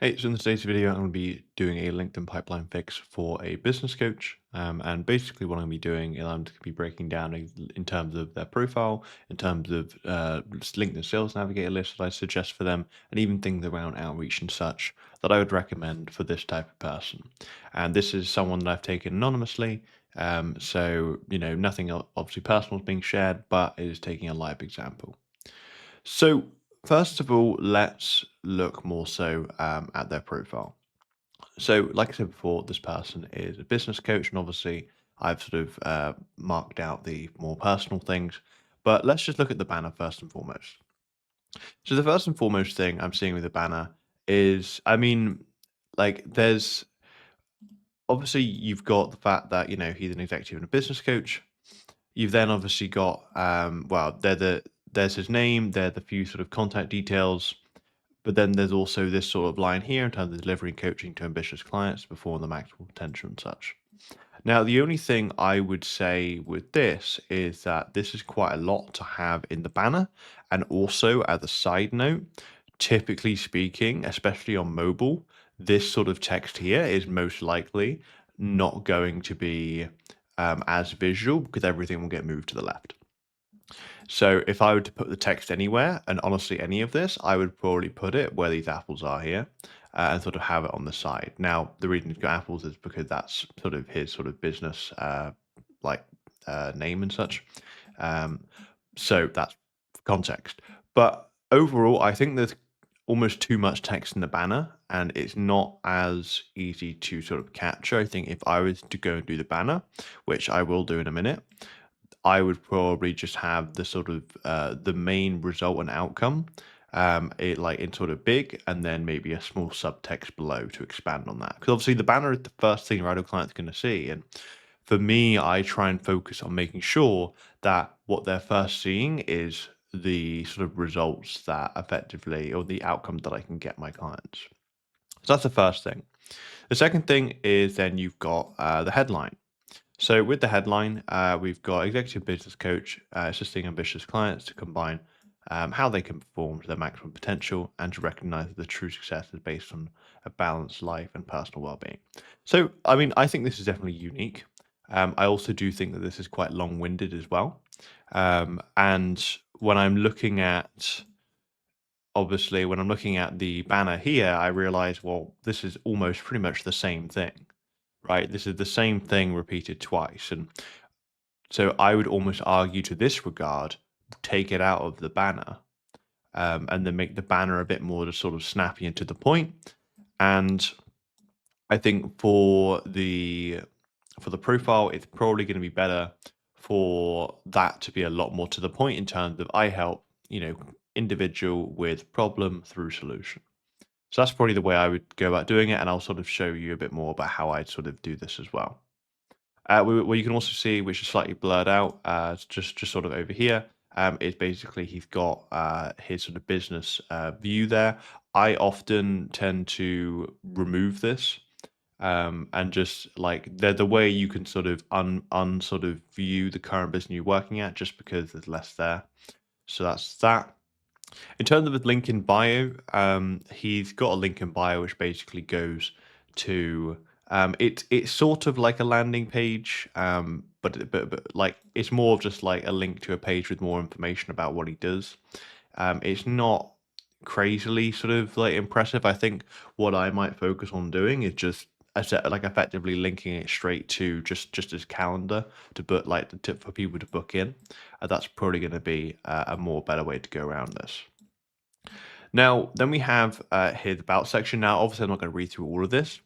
Hey, so in today's video, I'm going to be doing a LinkedIn pipeline fix for a business coach. And basically, what I'm going to be doing is I'm just going to be breaking down in terms of their profile, in terms of LinkedIn Sales Navigator list that I suggest for them, and even things around outreach and such that I would recommend for this type of person. And this is someone that I've taken anonymously. So, nothing obviously personal is being shared, but it is taking a live example. So, first of all, let's look more so at their profile. So, like I said before, this person is a business coach, and obviously, I've sort of marked out the more personal things. But let's just look at the banner first and foremost. So, the first and foremost thing I'm seeing with the banner is, there's obviously you've got the fact that he's an executive and a business coach. You've then obviously got there's his name, there are the few sort of contact details. But then there's also this sort of line here in terms of delivering coaching to ambitious clients to perform the maximum potential and such. Now, the only thing I would say with this is that this is quite a lot to have in the banner. And also, as a side note, typically speaking, especially on mobile, this sort of text here is most likely not going to be as visual because everything will get moved to the left. So if I were to put the text anywhere, and honestly any of this, I would probably put it where these apples are here, and sort of have it on the side. Now, the reason he's got apples is because that's sort of his sort of business like name and such. Um, so that's context. But overall, I think there's almost too much text in the banner, and it's not as easy to sort of capture. I think if I was to go and do the banner, which I will do in a minute, I would probably just have the sort of the main result and outcome, it like in sort of big, and then maybe a small subtext below to expand on that. Because obviously the banner is the first thing your ideal client's going to see, and for me, I try and focus on making sure that what they're first seeing is the sort of results that effectively, or the outcome that I can get my clients. So that's the first thing. The second thing is then you've got the headline. So with the headline, we've got executive business coach assisting ambitious clients to combine how they can perform to their maximum potential and to recognize that the true success is based on a balanced life and personal well-being. So, I mean, I think this is definitely unique. I also do think that this is quite long-winded as well. And when I'm looking at, obviously, when I'm looking at the banner here, I realize, well, this is almost pretty much the same thing, right? This is the same thing repeated twice. And so I would almost argue to this regard, take it out of the banner, and then make the banner a bit more just sort of snappy and to the point. And I think for the profile, it's probably going to be better for that to be a lot more to the point in terms of I help, individual with problem through solution. So that's probably the way I would go about doing it, and I'll sort of show you a bit more about how I'd sort of do this as well. What you can also see, which is slightly blurred out, just sort of over here, is basically he's got his sort of business view there. I often tend to remove this, and just like the way you can sort of un sort of view the current business you're working at, just because there's less there. So that's that. In terms of his link in bio, he's got a link in bio which basically goes to it's sort of like a landing page, but like it's more of just like a link to a page with more information about what he does. It's not crazily sort of like impressive. I think what I might focus on doing is just like effectively linking it straight to just his calendar to book for people to book in. That's probably going to be a more better way to go around this. Now, then we have his about section. Now, obviously, I'm not going to read through all of this,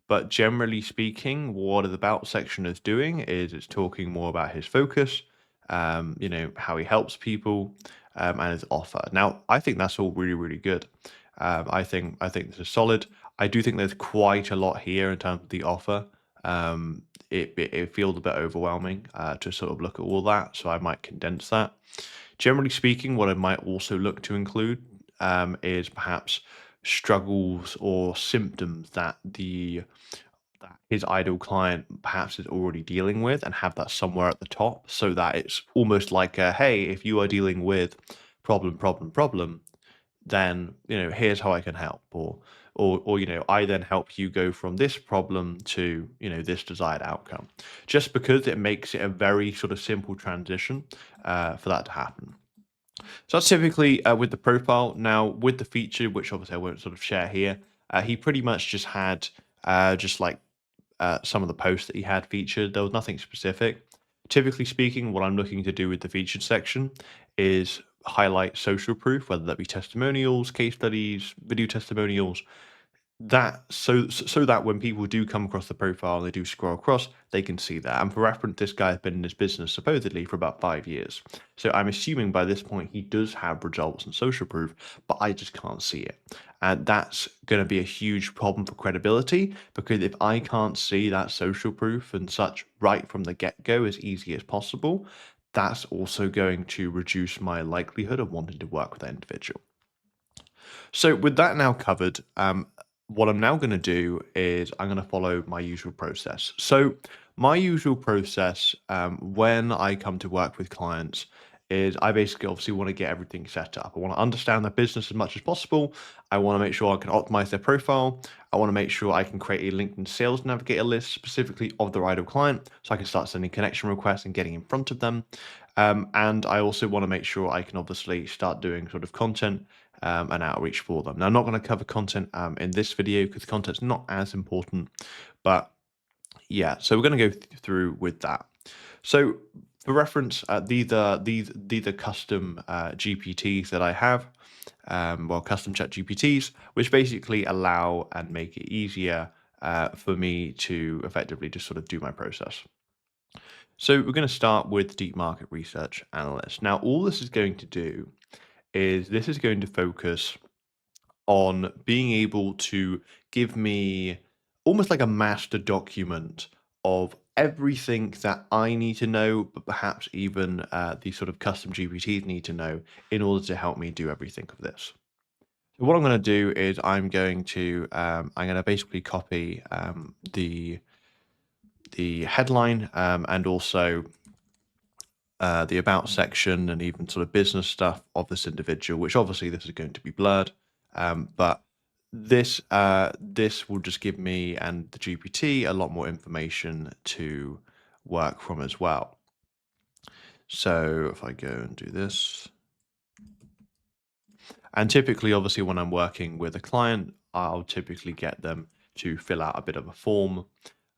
but generally speaking, what the about section is doing is it's talking more about his focus, how he helps people, and his offer. Now, I think that's all really, really good. I think this is solid. I do think there's quite a lot here in terms of the offer. It feels a bit overwhelming to sort of look at all that, so I might condense that. Generally speaking, what I might also look to include is perhaps struggles or symptoms that his ideal client perhaps is already dealing with, and have that somewhere at the top, so that it's almost like a, hey, if you are dealing with problem, then here's how I can help, or I then help you go from this problem to this desired outcome, just because it makes it a very sort of simple transition for that to happen. So that's typically with the profile. Now with the feature, which obviously I won't sort of share here, he pretty much just had just like some of the posts that he had featured. There was nothing specific. Typically speaking, what I'm looking to do with the featured section is highlight social proof, whether that be testimonials, case studies, video testimonials, that so that when people do come across the profile and they do scroll across, they can see that. And for reference, this guy has been in this business supposedly for about 5 years. So I'm assuming by this point he does have results and social proof, but I just can't see it. And that's going to be a huge problem for credibility, because if I can't see that social proof and such right from the get-go as easy as possible, that's also going to reduce my likelihood of wanting to work with that individual. So with that now covered, what I'm now going to do is I'm going to follow my usual process. So my usual process when I come to work with clients is I basically obviously want to get everything set up. I want to understand their business as much as possible. I want to make sure I can optimize their profile. I want to make sure I can create a LinkedIn Sales Navigator list specifically of the ideal client, so I can start sending connection requests and getting in front of them. And I also want to make sure I can obviously start doing sort of content and outreach for them. Now, I'm not going to cover content in this video because content's not as important, but yeah, so we're going to go through with that. So for reference, these are custom GPTs that I have, well, custom chat GPTs, which basically allow and make it easier for me to effectively just sort of do my process. So we're going to start with deep market research analyst. Now, all this is going to do is this is going to focus on being able to give me almost like a master document of everything that I need to know, but perhaps even the sort of custom GPTs need to know in order to help me do everything of this. So what I'm going to do is I'm going to basically copy the headline and also the about section and even sort of business stuff of this individual, which obviously this is going to be blurred, but this will just give me and the GPT a lot more information to work from as well. So if I go and do this, and typically, obviously, when I'm working with a client, I'll typically get them to fill out a bit of a form,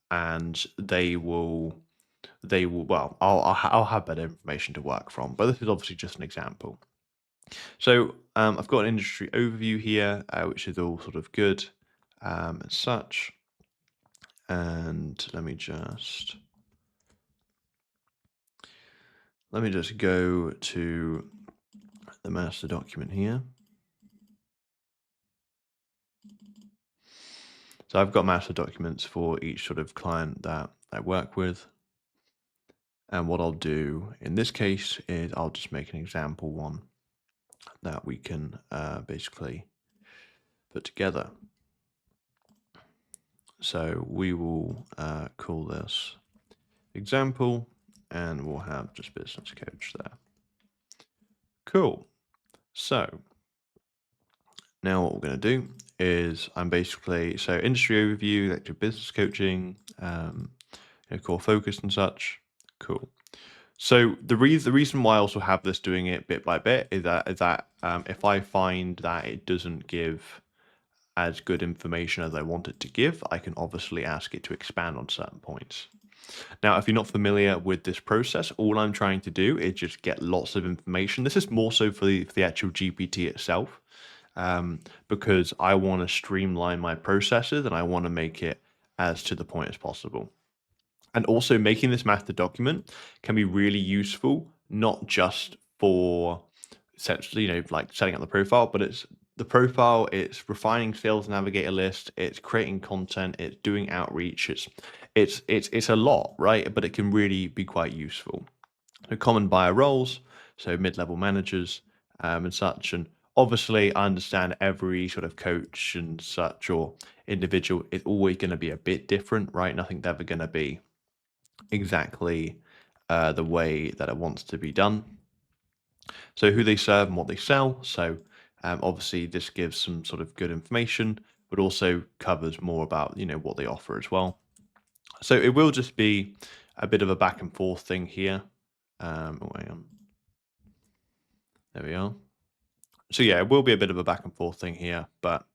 and well, I'll have better information to work from, but this is obviously just an example. So I've got an industry overview here, which is all sort of good as such. And let me just go to the master document here. So I've got master documents for each sort of client that I work with. And what I'll do in this case is I'll just make an example one that we can basically put together. So we will call this example, and we'll have just business coach there. Cool. So now what we're going to do is so industry overview, like do business coaching, core focus and such. Cool. So the reason why I also have this doing it bit by bit is that if I find that it doesn't give as good information as I want it to give, I can obviously ask it to expand on certain points. Now, if you're not familiar with this process, all I'm trying to do is just get lots of information. This is more so for the actual GPT itself, because I want to streamline my processes and I want to make it as to the point as possible. And also making this master document can be really useful, not just for essentially, like setting up the profile, but it's the profile, it's refining sales navigator list, it's creating content, it's doing outreach, it's a lot, right? But it can really be quite useful. So common buyer roles, so mid-level managers, and such. And obviously I understand every sort of coach and such or individual is always going to be a bit different, right? Nothing's ever going to be exactly the way that it wants to be done. So who they serve and what they sell. So obviously this gives some sort of good information. but also covers more about, what they offer as well. So it will just be a bit of a back and forth thing here. Oh, hang on. There we are. So yeah, it will be a bit of a back and forth thing here, but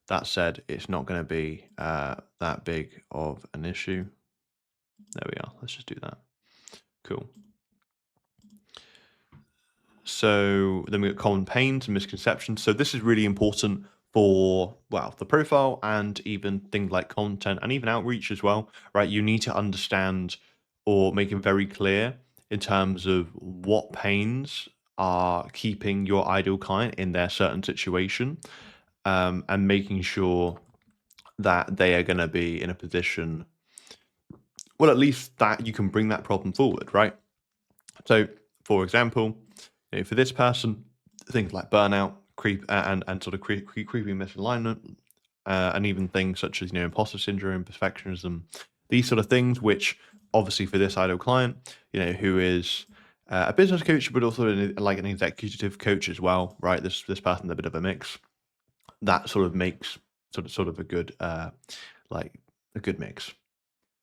that said, it's not going to be that big of an issue. There we are. Let's just do that. Cool. So then we got common pains and misconceptions. So this is really important for, well, the profile and even things like content and even outreach as well, right? You need to understand or make it very clear in terms of what pains are keeping your ideal client in their certain situation, and making sure that they are going to be in a position, well, at least that you can bring that problem forward, right? So, for example, for this person, things like burnout, creep, and sort of creeping misalignment, and even things such as imposter syndrome, perfectionism, these sort of things, which obviously for this ideal client, who is a business coach, but also like an executive coach as well, right? This person's a bit of a mix. That sort of makes sort of a good like a good mix.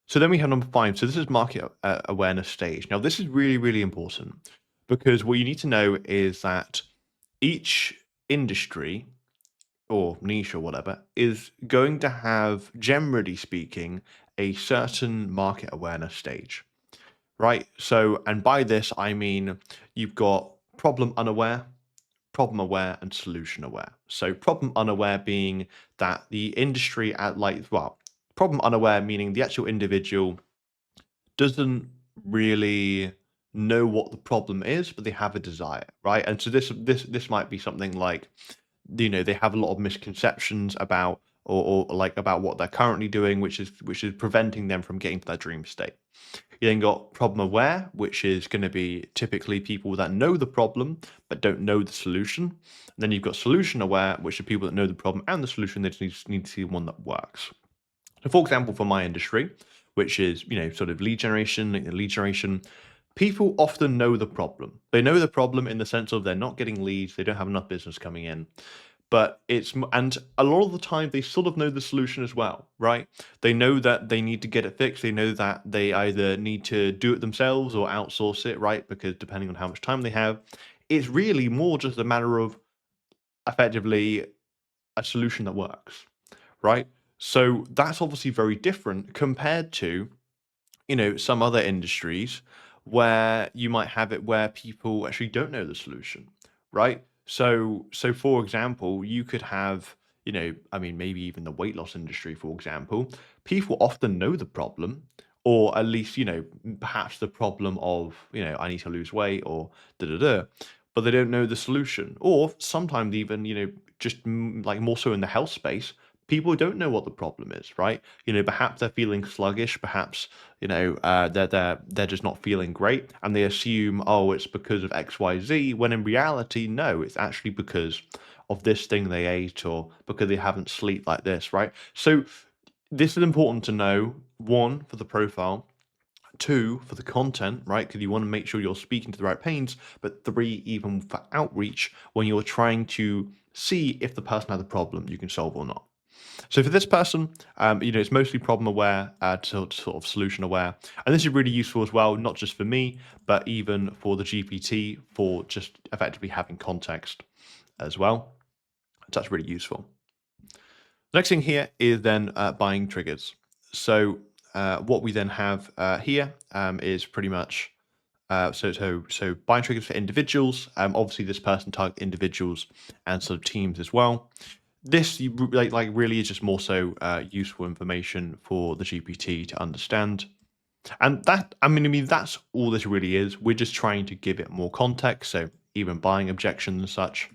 So then we have number 5. So this is market awareness stage. Now this is really, really important because what you need to know is that each industry or niche or whatever is going to have, generally speaking, a certain market awareness stage, right? So, and by this, I mean you've got problem aware, and solution aware. So problem unaware being that the industry problem unaware meaning the actual individual doesn't really know what the problem is, but they have a desire, right? And so this might be something like, they have a lot of misconceptions about or like about what they're currently doing, which is preventing them from getting to their dream state. You then got problem aware, which is going to be typically people that know the problem but don't know the solution. And then you've got solution aware, which are people that know the problem and the solution. They just need to see one that works. So, for example, for my industry, which is sort of lead generation, people often know the problem. They know the problem in the sense of they're not getting leads, they don't have enough business coming in. But and a lot of the time they sort of know the solution as well, right? They know that they need to get it fixed. They know that they either need to do it themselves or outsource it, right? Because depending on how much time they have, it's really more just a matter of effectively a solution that works, right? So that's obviously very different compared to, some other industries where you might have it where people actually don't know the solution, right? So for example, you could have, I mean, maybe even the weight loss industry, for example, people often know the problem, or at least, perhaps the problem of, I need to lose weight or da da da, but they don't know the solution. Or sometimes even, just like more so in the health space, people don't know what the problem is, right? Perhaps they're feeling sluggish, perhaps they're just not feeling great, and they assume, oh, it's because of XYZ, when in reality, no, it's actually because of this thing they ate or because they haven't slept like this, right? So this is important to know, one, for the profile, two, for the content, right? Because you want to make sure you're speaking to the right pains, but three, even for outreach, when you're trying to see if the person has a problem you can solve or not. So for this person, it's mostly problem aware to sort of solution aware, and this is really useful as well, not just for me, but even for the GPT for just effectively having context as well. So that's really useful. The next thing here is then buying triggers. So what we then have here is pretty much so buying triggers for individuals. Obviously, this person targets individuals and sort of teams as well. This like really is just more so useful information for the GPT to understand. And that, I mean, that's all this really is. We're just trying to give it more context. So even buying objections and such.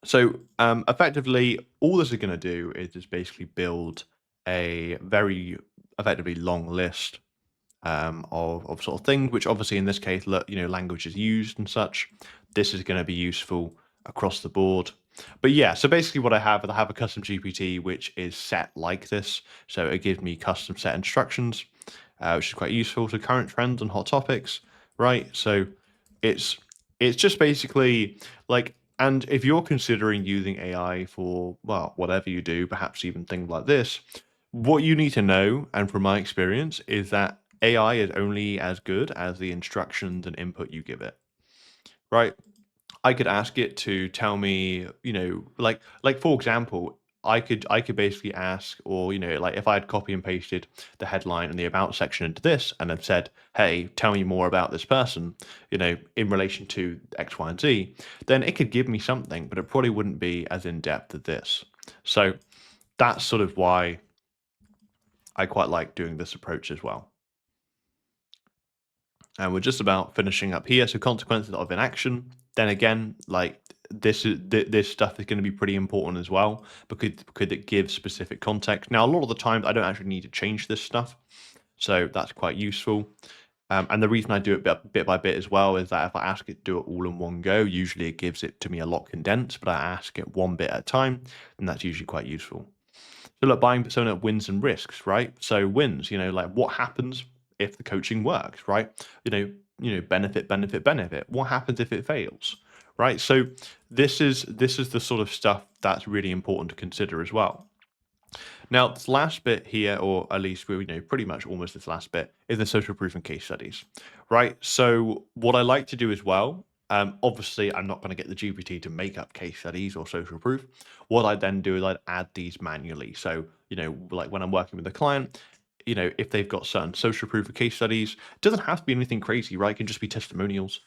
So effectively, all this is going to do is just basically build a very effectively long list of sort of things, which obviously in this case, language is used and such. This is going to be useful across the board. But yeah, so basically what I have a custom GPT which is set like this. So it gives me custom set instructions, which is quite useful. So current trends and hot topics, right? So it's it's just basically like And if you're considering using AI for, well, whatever you do, perhaps even things like this, what you need to know, and from my experience, is that AI is only as good as the instructions and input you give it, right? I could ask it to tell me, like for example, I could basically ask, or like if I had copy and pasted the headline and the about section into this, and then said, "Hey, tell me more about this person," in relation to X, Y, and Z, then it could give me something, but it probably wouldn't be as in depth as this. So that's sort of why I quite like doing this approach as well. And we're just about finishing up here. So consequences of inaction. Then again, like this stuff is going to be pretty important as well because it gives specific context. Now, a lot of the times, I don't actually need to change this stuff, so that's quite useful. And the reason I do it bit by bit as well is that if I ask it to do it all in one go, usually it gives it to me a lot condensed. But I ask it one bit at a time, and that's usually quite useful. So look, buying persona wins and risks, right? So wins, like what happens if the coaching works, right? Benefit, benefit, benefit. What happens if it fails, right? So this is the sort of stuff that's really important to consider as well. Now, this last bit here, or at least pretty much almost this last bit, is the social proof and case studies, right? So, what I like to do as well, obviously, I'm not going to get the GPT to make up case studies or social proof. What I then do is I'd add these manually. So, like when I'm working with a client, if they've got certain social proof or case studies, it doesn't have to be anything crazy, right? It can just be testimonials.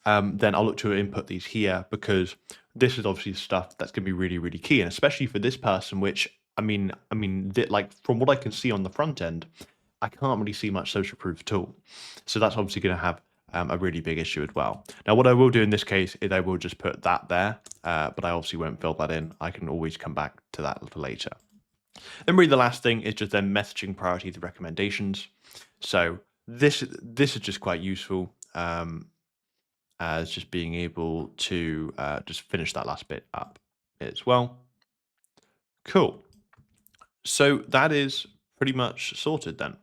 Then I'll look to input these here because this is obviously stuff that's going to be really, really key, and especially for this person, which like from what I can see on the front end, I can't really see much social proof at all. So that's obviously going to have a really big issue as well. Now, what I will do in this case is I will just put that there, but I obviously won't fill that in. I can always come back to that a little later. Then really the last thing is just then messaging priorities and recommendations. So this is just quite useful as just being able to just finish that last bit up as well. Cool. So that is pretty much sorted then.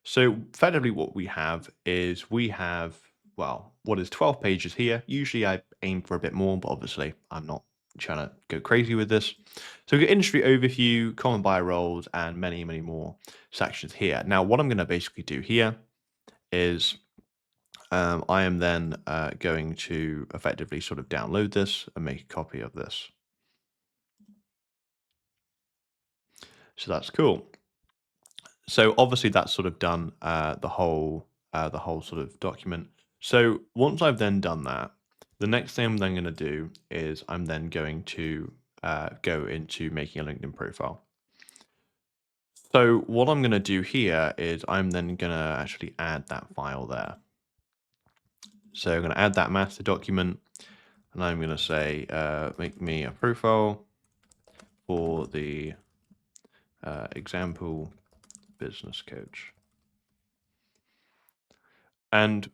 So effectively what we have is well, what is 12 pages here. Usually I aim for a bit more, but obviously I'm not trying to go crazy with this. So we've got industry overview, common buyer roles, and many, many more sections here. Now, what I'm going to basically do here is I am then going to effectively sort of download this and make a copy of this. So that's cool. So obviously that's sort of done the whole sort of document. So once I've then done that, the next thing I'm then going to do is I'm then going to go into making a LinkedIn profile. So what I'm going to do here is I'm then going to actually add that file there. So I'm going to add that master document, and I'm going to say make me a profile for the example business coach. And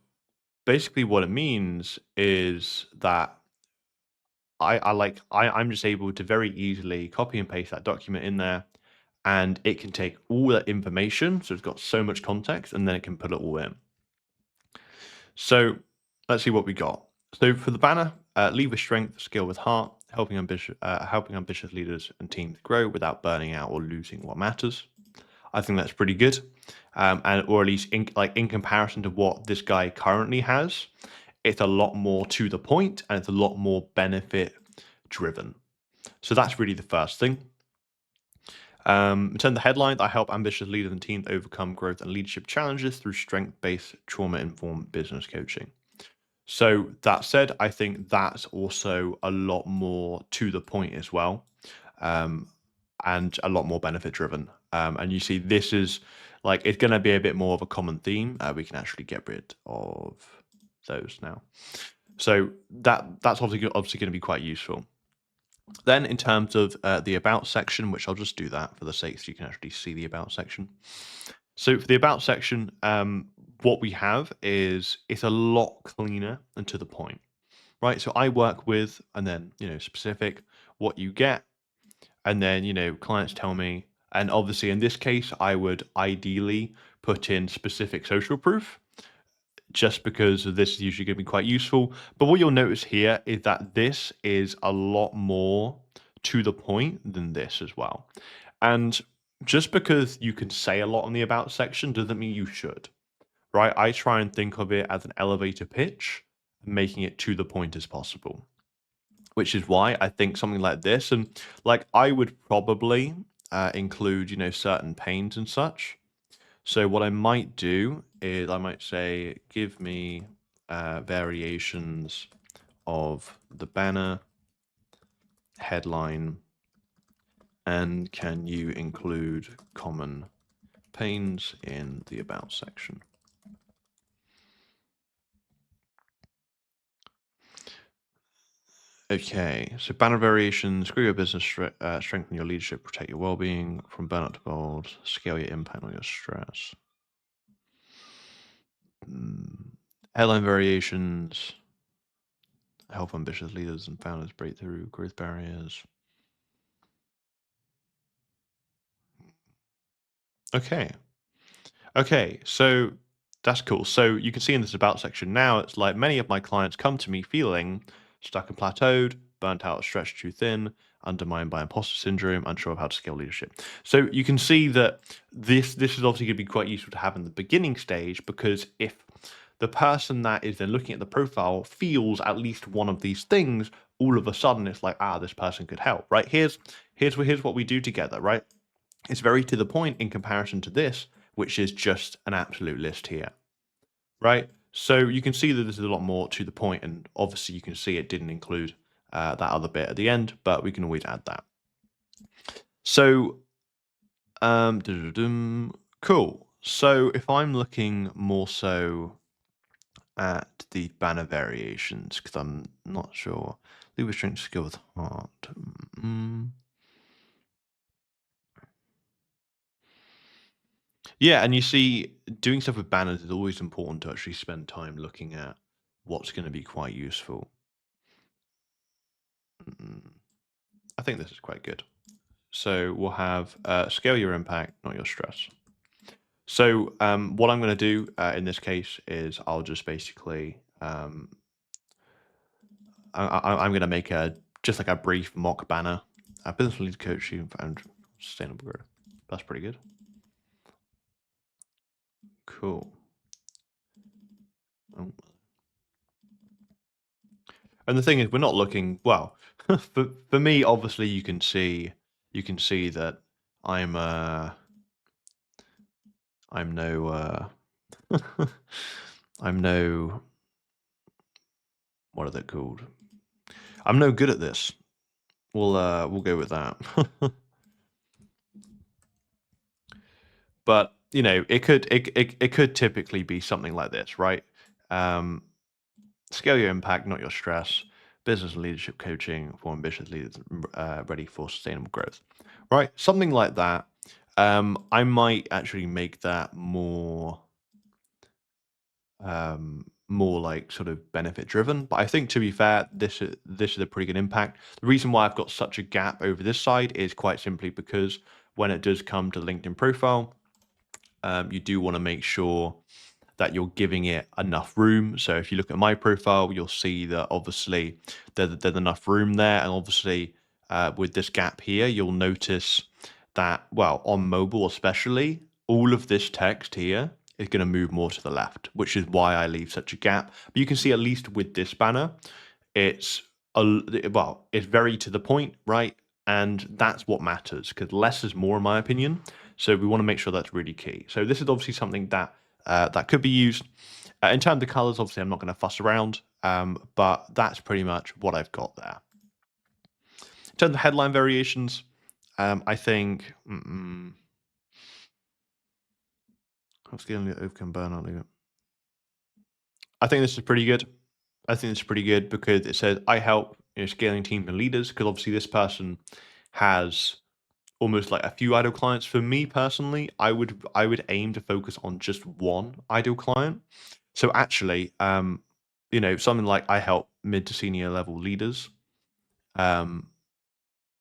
basically what it means is that I'm just able to very easily copy and paste that document in there, and it can take all that information, so it's got so much context, and then it can put it all in. So let's see what we got. So for the banner, lead with strength, skill with heart, helping ambitious leaders and teams grow without burning out or losing what matters. I think that's pretty good, and or at least in comparison to what this guy currently has, it's a lot more to the point and it's a lot more benefit driven. So that's really the first thing. In terms of the headlines, I help ambitious leaders and teams overcome growth and leadership challenges through strength-based, trauma-informed business coaching. So that said, I think that's also a lot more to the point as well, and a lot more benefit driven. And you see, this is like it's going to be a bit more of a common theme. We can actually get rid of those now. So that's obviously going to be quite useful. Then in terms of the about section, which I'll just do that for the sake so you can actually see the about section. So for the about section, what we have is it's a lot cleaner and to the point, right? So I work with, and then, specific, what you get, and then, clients tell me, and obviously in this case, I would ideally put in specific social proof, just because this is usually going to be quite useful. But what you'll notice here is that this is a lot more to the point than this as well. And just because you can say a lot in the about section doesn't mean you should, right? I try and think of it as an elevator pitch, making it to the point as possible, which is why I think something like this, and like I would probably include, certain pains and such. So what I might do is I might say, give me variations of the banner headline, and can you include common pains in the about section? Okay, so banner variations, grow your business, strengthen your leadership, protect your well-being from burnout to gold, scale your impact on your stress. Mm, Headline variations, help ambitious leaders and founders break through growth barriers. Okay. Okay, so that's cool. So you can see in this about section now, it's like many of my clients come to me feeling stuck and plateaued, burnt out, stretched too thin, undermined by imposter syndrome, unsure of how to scale leadership. So you can see that this is obviously going to be quite useful to have in the beginning stage, because if the person that is then looking at the profile feels at least one of these things, all of a sudden it's like, this person could help, right? Here's what we do together, right? It's very to the point in comparison to this, which is just an absolute list here, right? So you can see that this is a lot more to the point, and obviously you can see it didn't include that other bit at the end, but we can always add that. So, cool. So if I'm looking more so at the banner variations, because I'm not sure, leave a strength skill with heart. Mm. Yeah, and you see, doing stuff with banners is always important to actually spend time looking at what's going to be quite useful. Mm, I think this is quite good. So we'll have scale your impact, not your stress. So what I'm going to do in this case is I'll just basically I'm going to make a just like a brief mock banner, business lead coaching and sustainable growth. That's pretty good. Cool. Um, And the thing is, we're not looking well. For me, obviously, you can see that I'm I'm no I'm no what are they called? I'm no good at this. We'll go with that. But it could typically be something like this, right? Um, Scale your impact, not your stress. Business and leadership coaching for ambitious leaders ready for sustainable growth, right? Something like that. I might actually make that more like sort of benefit driven. But I think, to be fair, this is a pretty good impact. The reason why I've got such a gap over this side is quite simply because when it does come to LinkedIn profile, you do want to make sure that you're giving it enough room. So if you look at my profile, you'll see that obviously there's enough room there. And obviously, with this gap here, you'll notice that, well, on mobile especially, all of this text here is going to move more to the left, which is why I leave such a gap. But you can see, at least with this banner, it's it's very to the point, right? And that's what matters, because less is more, in my opinion. So we want to make sure that's really key. So this is obviously something that could be used. In terms of colors, obviously, I'm not going to fuss around, but that's pretty much what I've got there. In terms of headline variations, I think I'm scaling the overcome burnout. I think this is pretty good. I think it's pretty good because it says I help scaling teams and leaders, because obviously this person has almost like a few ideal clients. For me personally, I would aim to focus on just one ideal client. So actually, something like I help mid to senior level leaders um,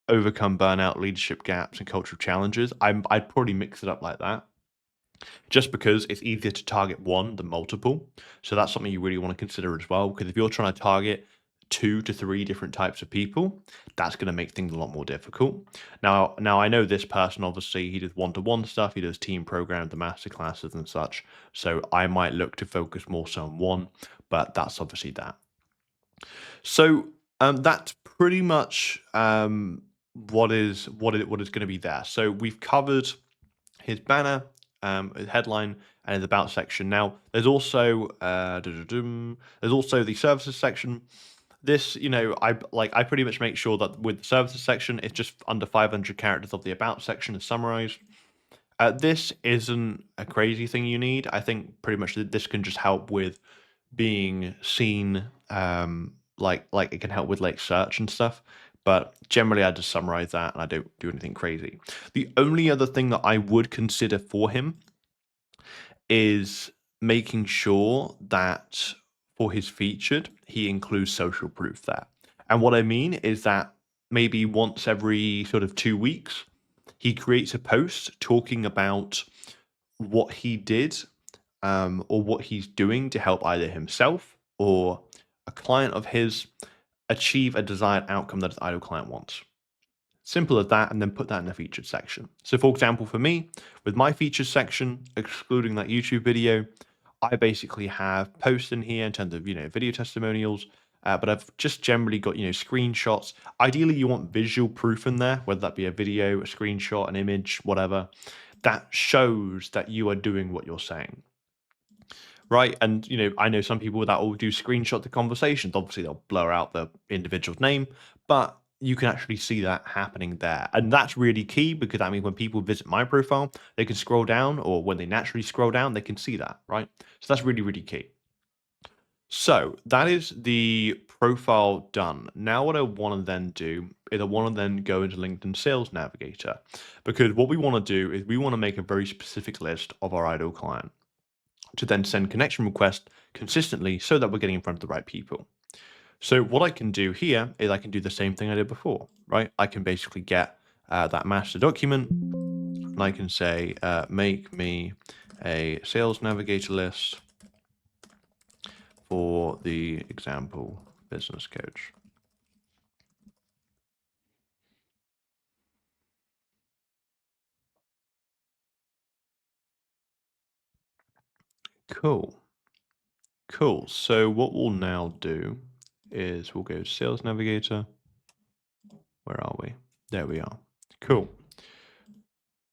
overcome burnout, leadership gaps, and cultural challenges. I'd probably mix it up like that. just because it's easier to target one than multiple. So that's something you really want to consider as well. Because if you're trying to target 2 to 3 different types of people, that's going to make things a lot more difficult. Now I know this person obviously he does one-to-one stuff, he does team programs, the master classes and such. So I might look to focus more so on one, but that's obviously that. So that's pretty much what is going to be there. So we've covered his banner, his headline, and his about section. Now, there's also the services section. This, I pretty much make sure that with the services section, it's just under 500 characters of the about section is summarized. This isn't a crazy thing you need. I think pretty much this can just help with being seen. Like it can help with like search and stuff. But generally, I just summarize that and I don't do anything crazy. The only other thing that I would consider for him is making sure that for his featured, he includes social proof there. And what I mean is that maybe once every sort of 2 weeks, he creates a post talking about what he did or what he's doing to help either himself or a client of his achieve a desired outcome that his ideal client wants. Simple as that, and then put that in the featured section. So, for example, for me, with my featured section, excluding that YouTube video, I basically have posts in here in terms of video testimonials, but I've just generally got screenshots. Ideally, you want visual proof in there, whether that be a video, a screenshot, an image, whatever, that shows that you are doing what you're saying. Right. And, I know some people that will do screenshot the conversations. Obviously, they'll blur out the individual's name, but you can actually see that happening there. And that's really key because I mean, when people visit my profile, they can scroll down, or when they naturally scroll down, they can see that. Right. So that's really, really key. So that is the profile done. Now, what I want to then do is I want to then go into LinkedIn Sales Navigator because what we want to do is we want to make a very specific list of our ideal client to then send connection requests consistently so that we're getting in front of the right people. So what I can do here is I can do the same thing I did before, right? I can basically get that master document and I can say, make me a sales navigator list for the example business coach. Cool. Cool. So what we'll now do is we'll go sales navigator. Where are we? There we are. Cool.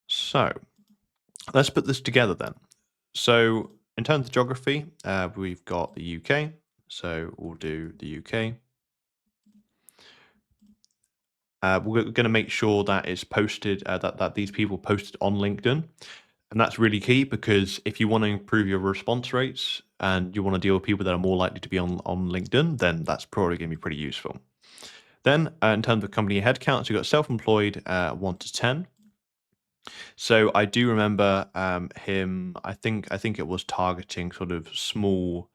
So let's put this together then. So in terms of geography, we've got the UK. So we'll do the UK. We're going to make sure that it's posted, that these people posted on LinkedIn. And that's really key because if you want to improve your response rates and you want to deal with people that are more likely to be on LinkedIn, then that's probably going to be pretty useful. Then in terms of company headcounts, we've got self-employed 1 to 10. So I do remember him. I think it was targeting sort of small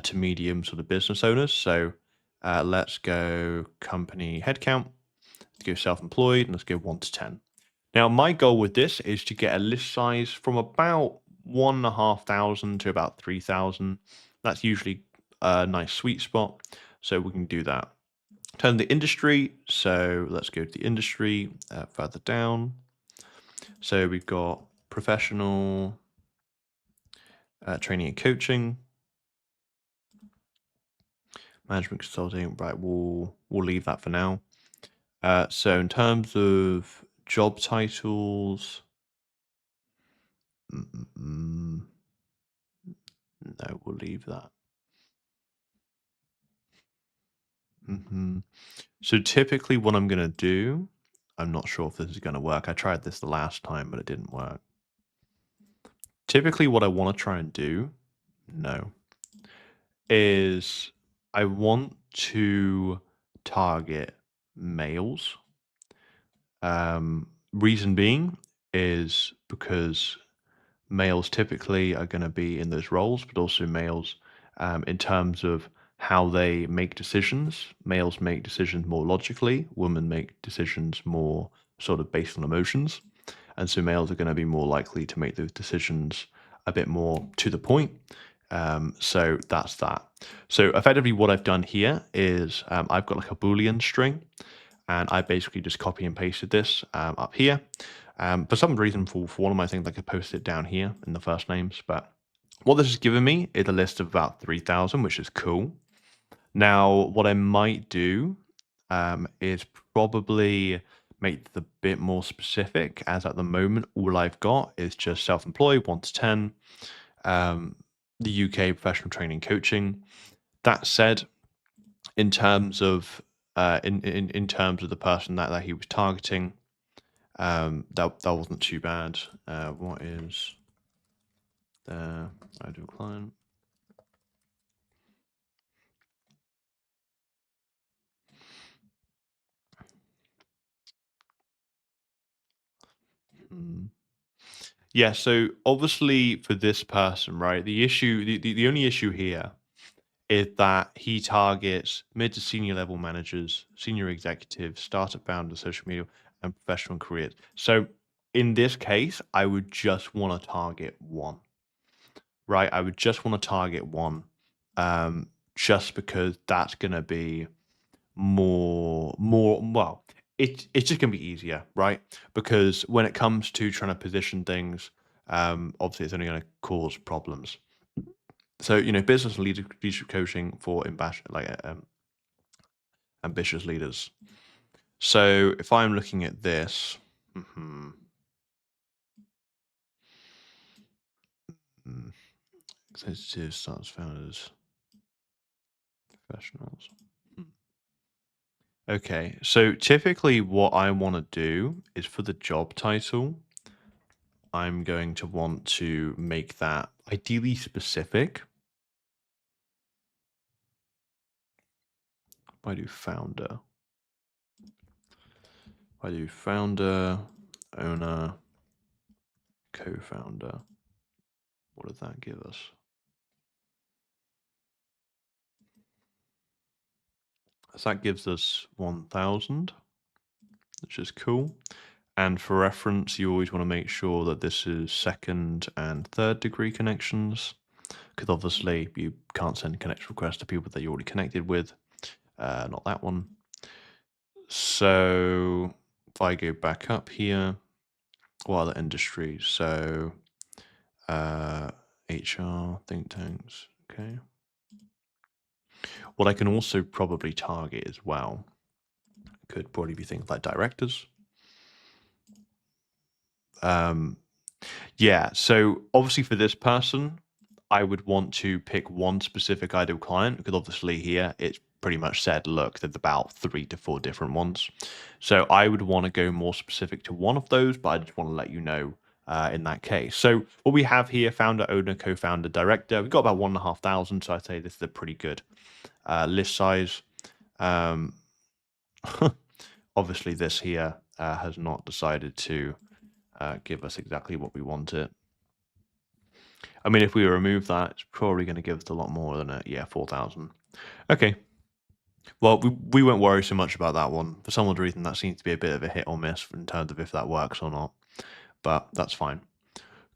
to medium sort of business owners. So let's go company headcount. Let's go self-employed, and let's go 1 to 10. Now my goal with this is to get a list size from about 1,500 to about 3,000. That's usually a nice sweet spot. So we can do that. Turn the industry. So let's go to the industry further down. So we've got professional training and coaching, management consulting. Right, we'll leave that for now. So in terms of job titles, no, we'll leave that. So typically, what I'm gonna do, I'm not sure if this is gonna work. I tried this the last time, but it didn't work. Typically, what I want to try and do, no, is I want to target males. Reason being is because males typically are going to be in those roles, but also males in terms of how they make decisions. Males make decisions more logically, women make decisions more sort of based on emotions. and so males are going to be more likely to make those decisions a bit more to the point. So that's that. So effectively, what I've done here is I've got like a Boolean string, and I basically just copy and pasted this up here. For some reason, for one of my things, I could post it down here in the first names, but what this has given me is a list of about 3,000, which is cool. Now, what I might do is probably make it a bit more specific, as at the moment, all I've got is just self-employed, 1 to 10, um, the UK professional training coaching. That said, in terms of in terms of the person that he was targeting, that wasn't too bad. What is the ideal client? Hmm. Yeah, so obviously for this person, right, the only issue here is that he targets mid to senior level managers, senior executives, startup founders, social media, and professional careers. So in this case, I would just want to target one, right? I would just want to target one, just because that's going to be more well. It's just going to be easier, right? Because when it comes to trying to position things, obviously it's only going to cause problems. So business and leadership coaching for ambitious leaders. So if I'm looking at this, mhm, mm, executives, startups, founders, professionals. Hmm. Okay, so typically what I want to do is for the job title, I'm going to want to make that ideally specific. I do founder. I do founder, owner, co-founder. What does that give us? So that gives us 1,000, which is cool. And for reference, you always want to make sure that this is second and third degree connections, because obviously you can't send connection requests to people that you're already connected with. Not that one. So if I go back up here, what other industries? So HR, think tanks. Okay. What I can also probably target as well could probably be things like directors. Um, Yeah, so obviously for this person, I would want to pick one specific ideal client because obviously here it's pretty much said, look, there's about 3 to 4 different ones. So I would want to go more specific to one of those, but I just want to let you know in that case. So what we have here, founder, owner, co-founder, director, we've got about 1,500. So I'd say this is a pretty good list size. Um, obviously this here has not decided to give us exactly what we wanted. I mean, if we remove that, it's probably going to give us a lot more than 4,000. Okay. Well, we won't worry so much about that one. For some odd reason, that seems to be a bit of a hit or miss in terms of if that works or not. But that's fine.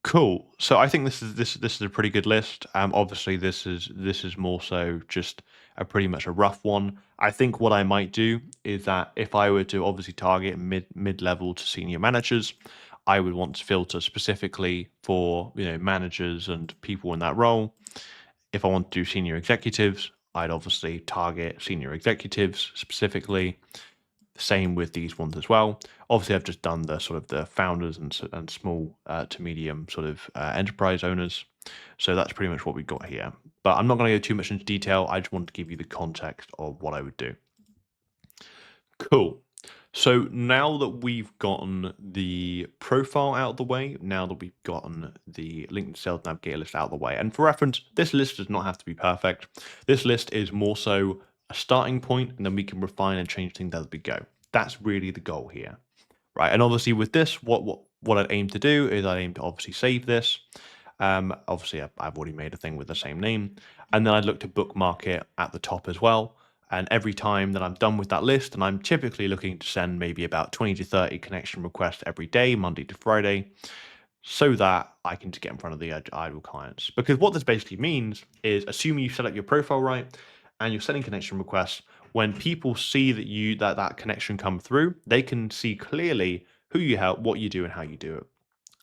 Cool. So I think this is a pretty good list. Obviously this is more so just a pretty much a rough one. I think what I might do is that if I were to obviously target mid level to senior managers, I would want to filter specifically for managers and people in that role. If I want to do senior executives, I'd obviously target senior executives specifically. Same with these ones as well. Obviously, I've just done the sort of the founders and small to medium sort of enterprise owners. So that's pretty much what we've got here. But I'm not going to go too much into detail. I just want to give you the context of what I would do. Cool. So now that we've gotten the profile out of the way, now that we've gotten the LinkedIn Sales Navigator list out of the way, and for reference, this list does not have to be perfect. This list is more so a starting point, and then we can refine and change things as we go. That's really the goal here, right? And obviously, with this, what I'd aim to do is I aim to obviously save this. Obviously, I've already made a thing with the same name, and then I'd look to bookmark it at the top as well. And every time that I'm done with that list, and I'm typically looking to send maybe about 20 to 30 connection requests every day, Monday to Friday, so that I can just get in front of the ideal clients. Because what this basically means is, assuming you set up your profile right and you're sending connection requests, when people see that connection come through, they can see clearly who you help, what you do, and how you do it.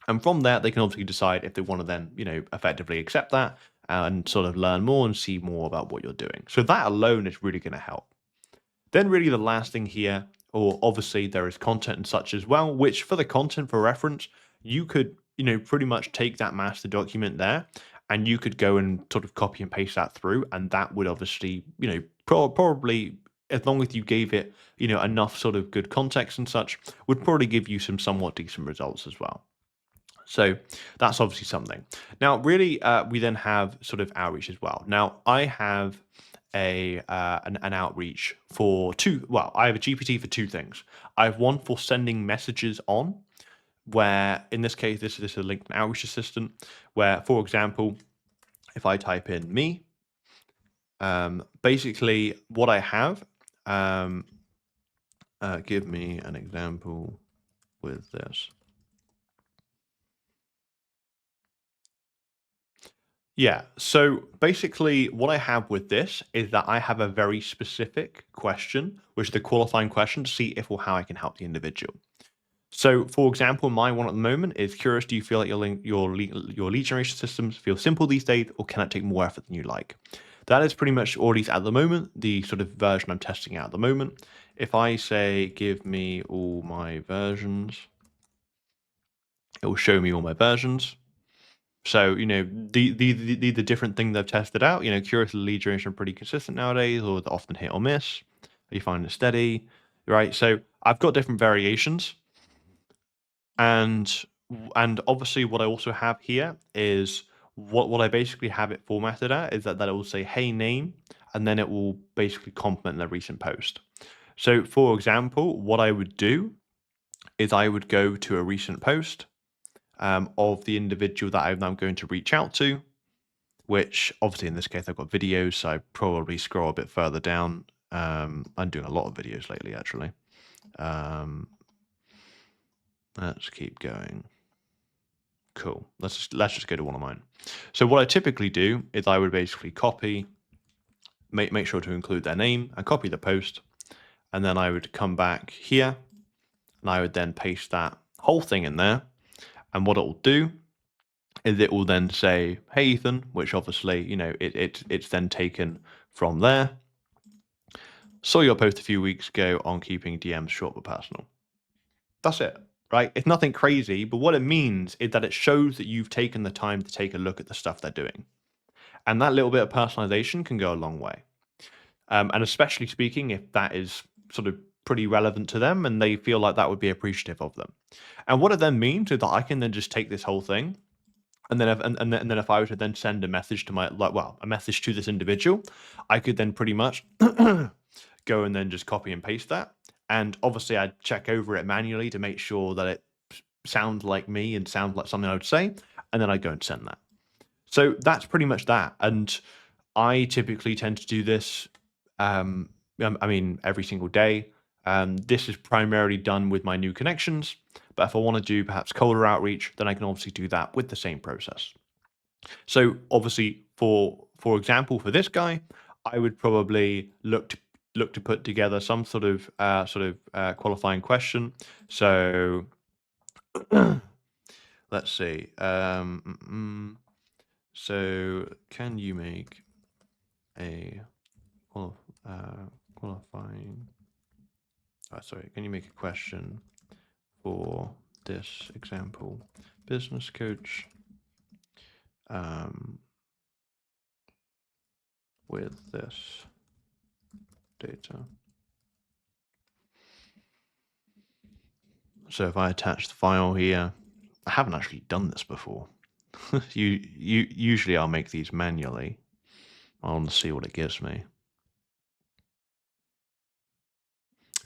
And from that, they can obviously decide if they want to then, effectively accept that and sort of learn more and see more about what you're doing. So that alone is really going to help. Then really the last thing here, or obviously there is content and such as well, which for the content for reference, you could, pretty much take that master document there and you could go and sort of copy and paste that through. And that would obviously, probably, as long as you gave it, enough sort of good context and such, would probably give you some somewhat decent results as well. So that's obviously something. Now, really, we then have sort of outreach as well. Now, I have an outreach for two. Well, I have a GPT for two things. I have one for sending messages on, where in this case, this is a LinkedIn outreach assistant. Where, for example, if I type in me, basically what I have, give me an example with this. Yeah. So basically, what I have with this is that I have a very specific question, which is the qualifying question to see if or how I can help the individual. So, for example, my one at the moment is curious: do you feel like your lead generation systems feel simple these days, or can it take more effort than you like? That is pretty much, or at least at the moment, the sort of version I'm testing out at the moment. If I say, give me all my versions, it will show me all my versions. So, the different things I've tested out, curious lead generation are pretty consistent nowadays, or they're often hit or miss. Are you finding it steady? Right. So I've got different variations. And obviously what I also have here is what I basically have it formatted at is that it will say, hey name, and then it will basically complement the recent post. So for example, what I would do is I would go to a recent post of the individual that I'm going to reach out to, which obviously in this case I've got videos, so I probably scroll a bit further down. I'm doing a lot of videos lately, actually. Let's keep going. Cool. Let's just go to one of mine. So what I typically do is I would basically copy, make sure to include their name and copy the post, and then I would come back here and I would then paste that whole thing in there. And what it will do is it will then say, "Hey Ethan," which obviously it's then taken from there. Saw your post a few weeks ago on keeping DMs short but personal. That's it, right? It's nothing crazy, but what it means is that it shows that you've taken the time to take a look at the stuff they're doing. And that little bit of personalization can go a long way. And especially speaking, if that is sort of pretty relevant to them and they feel like that would be appreciative of them. And what it then means is that I can then just take this whole thing and then then if I were to then send a message to a message to this individual, I could then pretty much go and then just copy and paste that. And obviously I'd check over it manually to make sure that it sounds like me and sounds like something I would say, and then I go and send that. So that's pretty much that. And I typically tend to do this, I mean, every single day. This is primarily done with my new connections, but if I want to do perhaps colder outreach, then I can obviously do that with the same process. So obviously, for example, for this guy, I would probably look to put together some sort of qualifying question. So let's see. So can you make a qualifying? Sorry, can you make a question for this example business coach with this data? So if I attach the file here, I haven't actually done this before. Usually I'll make these manually. I want to see what it gives me.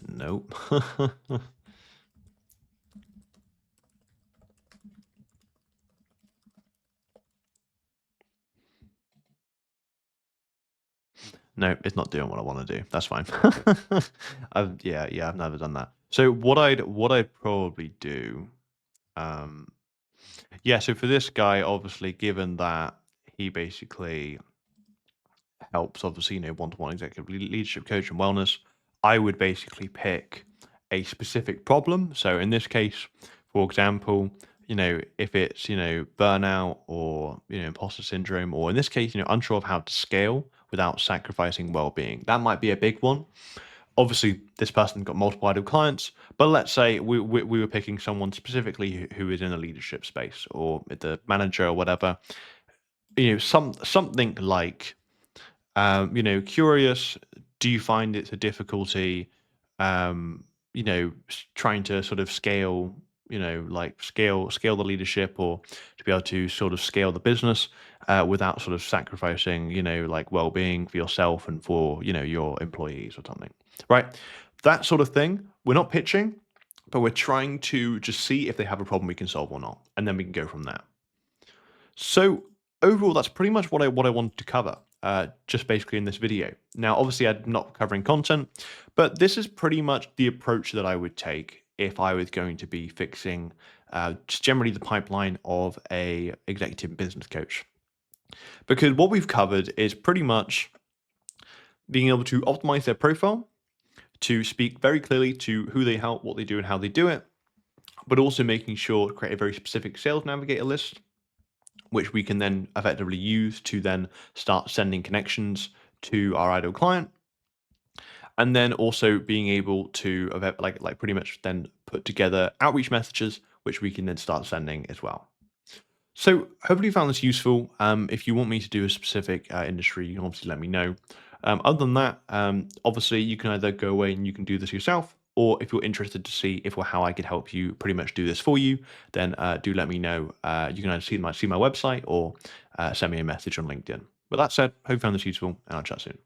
Nope. No, it's not doing what I want to do. That's fine. Yeah, I've never done that. So what I'd probably do, um, yeah. So for this guy, obviously, given that he basically helps, obviously, one-to-one executive leadership coach and wellness, I would basically pick a specific problem. So in this case, for example, if it's, burnout or, imposter syndrome, or in this case, unsure of how to scale without sacrificing well-being, that might be a big one. Obviously, this person got multiple ideal clients, but let's say we were picking someone specifically who is in a leadership space or the manager or whatever, something like, curious. Do you find it's a difficulty, trying to sort of scale, like scale the leadership, or to be able to sort of scale the business without sort of sacrificing, like well-being for yourself and for your employees or something, right? That sort of thing. We're not pitching, but we're trying to just see if they have a problem we can solve or not, and then we can go from there. So overall, that's pretty much what I wanted to cover, just basically in this video. Now, obviously, I'm not covering content, but this is pretty much the approach that I would take if I was going to be fixing just generally the pipeline of a executive business coach. Because what we've covered is pretty much being able to optimize their profile, to speak very clearly to who they help, what they do, and how they do it, but also making sure to create a very specific sales navigator list, which we can then effectively use to then start sending connections to our ideal client. And then also being able to like pretty much then put together outreach messages, which we can then start sending as well. So hopefully you found this useful. If you want me to do a specific industry, you can obviously let me know. Other than that, obviously you can either go away and you can do this yourself, or if you're interested to see if or how I could help you pretty much do this for you, then do let me know. You can either see my website or send me a message on LinkedIn. But that said, hope you found this useful, and I'll chat soon.